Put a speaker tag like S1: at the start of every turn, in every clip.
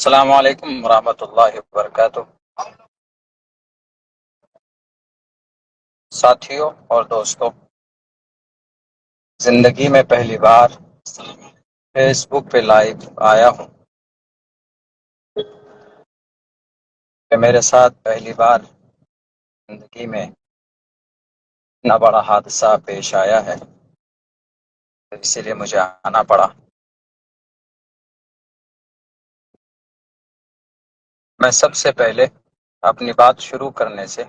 S1: السلام علیکم ورحمۃ اللہ وبرکاتہ۔ ساتھیوں اور دوستوں، زندگی میں پہلی بار فیس بک پہ لائیو آیا ہوں کہ میرے ساتھ پہلی بار زندگی میں اتنا بڑا حادثہ پیش آیا ہے، اسی لیے مجھے آنا پڑا۔ میں سب سے پہلے اپنی بات شروع کرنے سے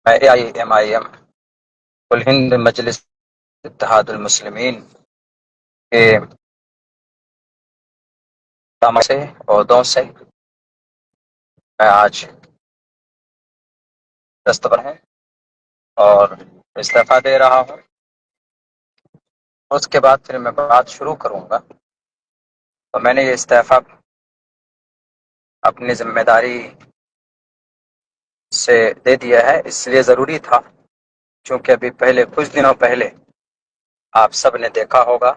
S1: میں AIMIM کل ہند مجلس اتحاد المسلمین کے سے عہدوں سے میں آج دستبر ہوں اور استعفیٰ دے رہا ہوں۔ اس کے بعد پھر میں بات شروع کروں گا۔ تو میں نے یہ استعفیٰ اپنی ذمہ داری سے دے دیا ہے، اس لیے ضروری تھا چونکہ ابھی پہلے کچھ دنوں پہلے آپ سب نے دیکھا ہوگا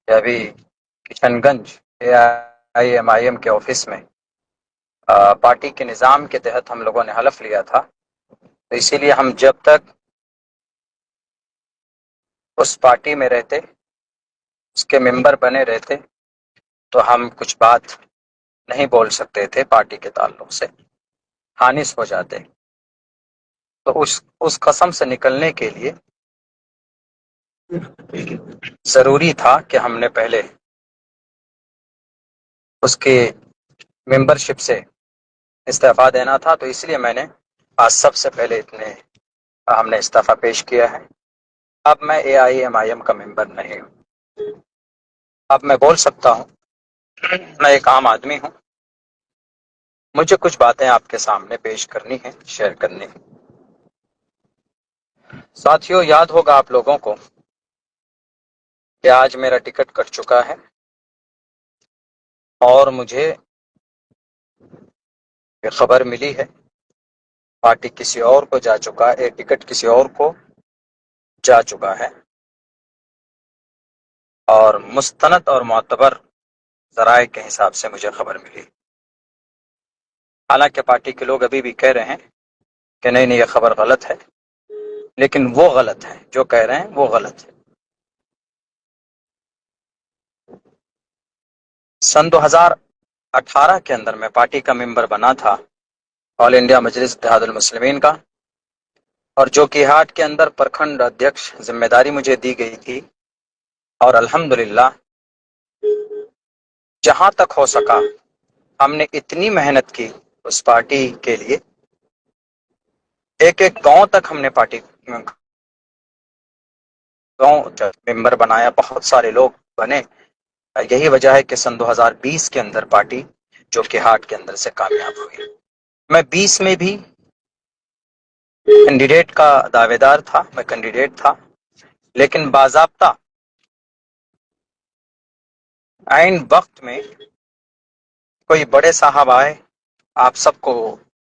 S1: کہ ابھی کشن گنج AIMIM کے آفس میں پارٹی کے نظام کے تحت ہم لوگوں نے حلف لیا تھا، تو اسی لیے ہم جب تک اس پارٹی میں رہتے، اس کے ممبر بنے رہتے، تو ہم کچھ بات نہیں بول سکتے تھے پارٹی کے تعلق سے، خانس ہو جاتے۔ تو اس قسم سے نکلنے کے لیے ضروری تھا کہ ہم نے پہلے اس کے ممبرشپ سے استعفیٰ دینا تھا، تو اس لیے میں نے آج سب سے پہلے ہم نے استعفیٰ پیش کیا ہے۔ اب میں AIMIM کا ممبر نہیں ہوں، اب میں بول سکتا ہوں، میں ایک عام آدمی ہوں، مجھے کچھ باتیں آپ کے سامنے پیش کرنی ہیں، شیئر کرنی ہیں۔ ساتھیوں، یاد ہوگا آپ لوگوں کو کہ آج میرا ٹکٹ کٹ چکا ہے اور مجھے یہ خبر ملی ہے پارٹی کسی اور کو جا چکا ہے، ٹکٹ کسی اور کو جا چکا ہے، اور مستند اور معتبر ذرائع کے حساب سے مجھے خبر ملی۔ حالانکہ پارٹی کے لوگ ابھی بھی کہہ رہے ہیں کہ نہیں یہ خبر غلط ہے، لیکن وہ غلط ہے، جو کہہ رہے ہیں وہ غلط ہے۔ سن 2018 کے اندر میں پارٹی کا ممبر بنا تھا، آل انڈیا مجلس اتحاد المسلمین کا، اور جو کہ ہاٹ کے اندر پرکھنڈ ادھیکش ذمہ داری مجھے دی گئی تھی، اور الحمدللہ جہاں تک ہو سکا ہم نے اتنی محنت کی اس پارٹی کے لیے، ایک ایک گاؤں تک ہم نے پارٹی گاؤں ممبر بنایا، بہت سارے لوگ بنے۔ یہی وجہ ہے کہ سن 2020 کے اندر پارٹی جو کہ ہاٹ کے اندر سے کامیاب ہوئی۔ میں 20 میں بھی کینڈیڈیٹ کا دعوے دار تھا، میں کینڈیڈیٹ تھا، لیکن باضابطہ عین وقت میں کوئی بڑے صاحب آئے، آپ سب کو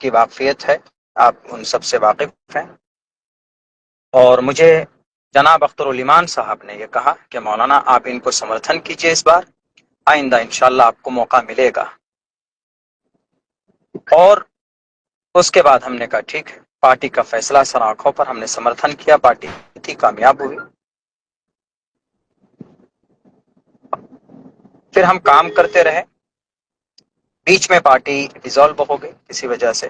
S1: کی واقفیت ہے، آپ ان سب سے واقف ہیں، اور مجھے جناب اختر الایمان صاحب نے یہ کہا کہ مولانا آپ ان کو سمرتھن کیجئے، اس بار آئندہ انشاءاللہ آپ کو موقع ملے گا۔ اور اس کے بعد ہم نے کہا ٹھیک ہے، پارٹی کا فیصلہ سر آنکھوں پر، ہم نے سمرتھن کیا، پارٹی تھی کامیاب ہوئی۔ پھر ہم کام کرتے رہے، بیچ میں پارٹی ڈیزالو ہو گئی کسی وجہ سے،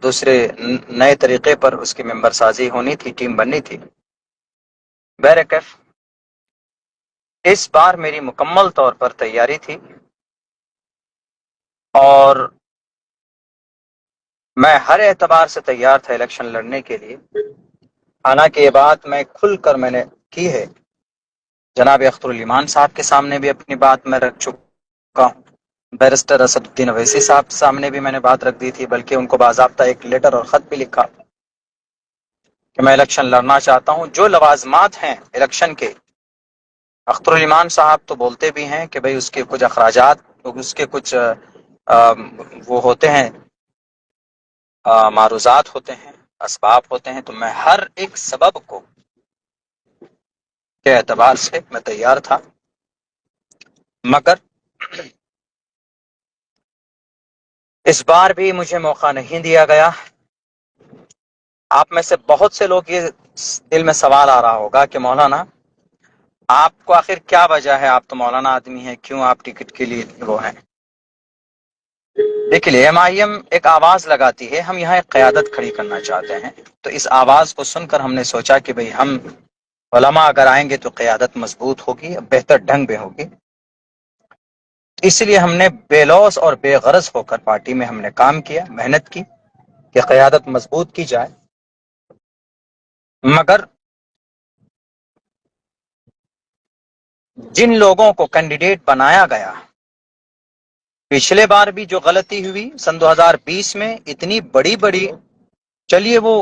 S1: دوسرے نئے طریقے پر اس کی ممبر سازی ہونی تھی، ٹیم بننی تھی۔ بہرکیف اس بار میری مکمل طور پر تیاری تھی، اور میں ہر اعتبار سے تیار تھا الیکشن لڑنے کے لیے۔ حالانکہ یہ بات میں کھل کر میں نے کی ہے، جناب اختر الایمان صاحب کے سامنے بھی اپنی بات میں رکھ چکا ہوں، بیرسٹر اسد الدین اویسی صاحب کے سامنے بھی میں نے بات رکھ دی تھی، بلکہ ان کو باضابطہ ایک لیٹر اور خط بھی لکھا کہ میں الیکشن لڑنا چاہتا ہوں۔ جو لوازمات ہیں الیکشن کے، اختر الایمان صاحب تو بولتے بھی ہیں کہ بھئی اس کے کچھ اخراجات، اس کے کچھ وہ ہوتے ہیں، معروضات ہوتے ہیں، اسباب ہوتے ہیں، تو میں ہر ایک سبب کو کے اعتبار سے میں تیار تھا۔ مگر اس بار بھی مجھے موقع نہیں دیا گیا۔ آپ میں سے بہت سے لوگ یہ دل میں سوال آ رہا ہوگا کہ مولانا آپ کو آخر کیا وجہ ہے، آپ تو مولانا آدمی ہیں، کیوں آپ ٹکٹ کے لیے وہ ہیں؟ دیکھیے ایم آئی ایم ایک آواز لگاتی ہے، ہم یہاں ایک قیادت کھڑی کرنا چاہتے ہیں، تو اس آواز کو سن کر ہم نے سوچا کہ بھئی ہم علماء اگر آئیں گے تو قیادت مضبوط ہوگی، بہتر ڈھنگ میں ہوگی، اس لیے ہم نے بے لوث اور بے غرض ہو کر پارٹی میں ہم نے کام کیا، محنت کی کہ قیادت مضبوط کی جائے۔ مگر جن لوگوں کو کینڈیڈیٹ بنایا گیا، پچھلے بار بھی جو غلطی ہوئی سن 2020 میں اتنی بڑی بڑی، چلیے وہ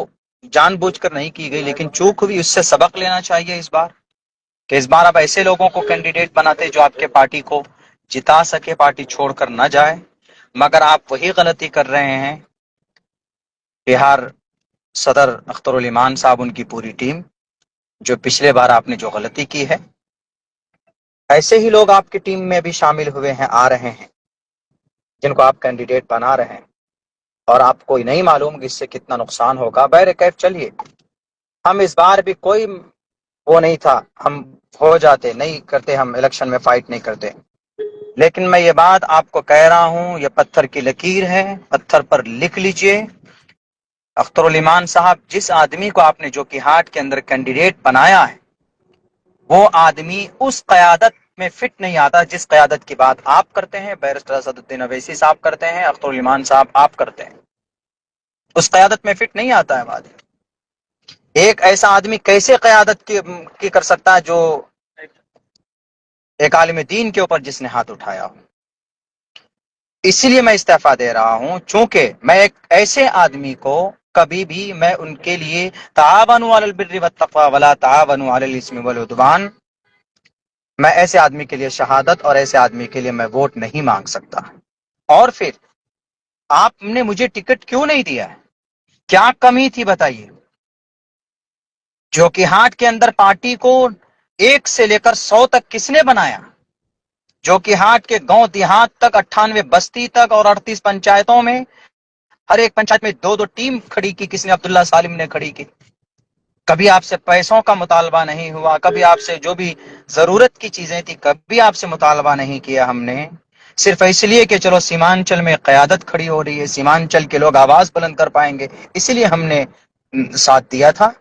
S1: جان بوجھ کر نہیں کی گئی لیکن چوک ہوئی، اس سے سبق لینا چاہیے اس بار، کہ اس بار آپ ایسے لوگوں کو کینڈیڈیٹ بناتے جو آپ کے پارٹی کو جتا سکے، پارٹی چھوڑ کر نہ جائے۔ مگر آپ وہی غلطی کر رہے ہیں، بہار صدر اختر الایمان صاحب، ان کی پوری ٹیم، جو پچھلے بار آپ نے جو غلطی کی ہے، ایسے ہی لوگ آپ کی ٹیم میں بھی شامل ہوئے ہیں، آ رہے ہیں، جن کو آپ کینڈیڈیٹ بنا رہے ہیں، اور آپ کو نہیں معلوم کہ اس سے کتنا نقصان ہوگا۔ بہرکیف چلیے، ہم اس بار بھی کوئی وہ نہیں تھا، ہم ہو جاتے، نہیں کرتے، ہم الیکشن میں فائٹ نہیں کرتے، لیکن میں یہ بات آپ کو کہہ رہا ہوں، یہ پتھر کی لکیر ہے، پتھر پر لکھ لیجئے، اختر الایمان صاحب جس آدمی کو آپ نے جو کہ ہاٹ کے اندر کینڈیڈیٹ بنایا ہے، وہ آدمی اس قیادت میں فٹ نہیں آتا جس قیادت کی بات آپ کرتے ہیں، بیرسٹر اسد الدین اویسی صاحب کرتے ہیں، اختر الایمان صاحب آپ کرتے ہیں، اس قیادت میں فٹ نہیں آتا ہے آدمی۔ ایک ایسا آدمی کیسے قیادت کی کر سکتا ہے جو ایک عالم دین کے اوپر جس نے ہاتھ اٹھایا ہو؟ اسی لیے میں استعفیٰ دے رہا ہوں، چونکہ میں ایک ایسے آدمی کو کبھی بھی میں ان کے لیے تعاونوا علی البر والتقوی ولا تعاونوا علی الاثم والعدوان، میں ایسے آدمی کے لیے شہادت اور ایسے آدمی کے لیے میں ووٹ نہیں مانگ سکتا۔ اور پھر آپ نے مجھے ٹکٹ کیوں نہیں دیا ہے؟ کیا کمی تھی بتائیے؟ جو کہ ہاٹ کے اندر پارٹی کو 1 سے لے کر 100 تک کس نے بنایا؟ جو کہ ہاٹ کے گاؤں دیہات تک، 98 بستی تک اور 38 پنچایتوں میں، ہر ایک پنچایت میں 2 ٹیم کھڑی کی، کس نے؟ عبداللہ سالم نے کھڑی کی۔ کبھی آپ سے پیسوں کا مطالبہ نہیں ہوا، کبھی آپ سے جو بھی ضرورت کی چیزیں تھی کبھی آپ سے مطالبہ نہیں کیا ہم نے، صرف اس لیے کہ چلو سیمانچل میں قیادت کھڑی ہو رہی ہے، سیمانچل کے لوگ آواز بلند کر پائیں گے، اسی لیے ہم نے ساتھ دیا تھا۔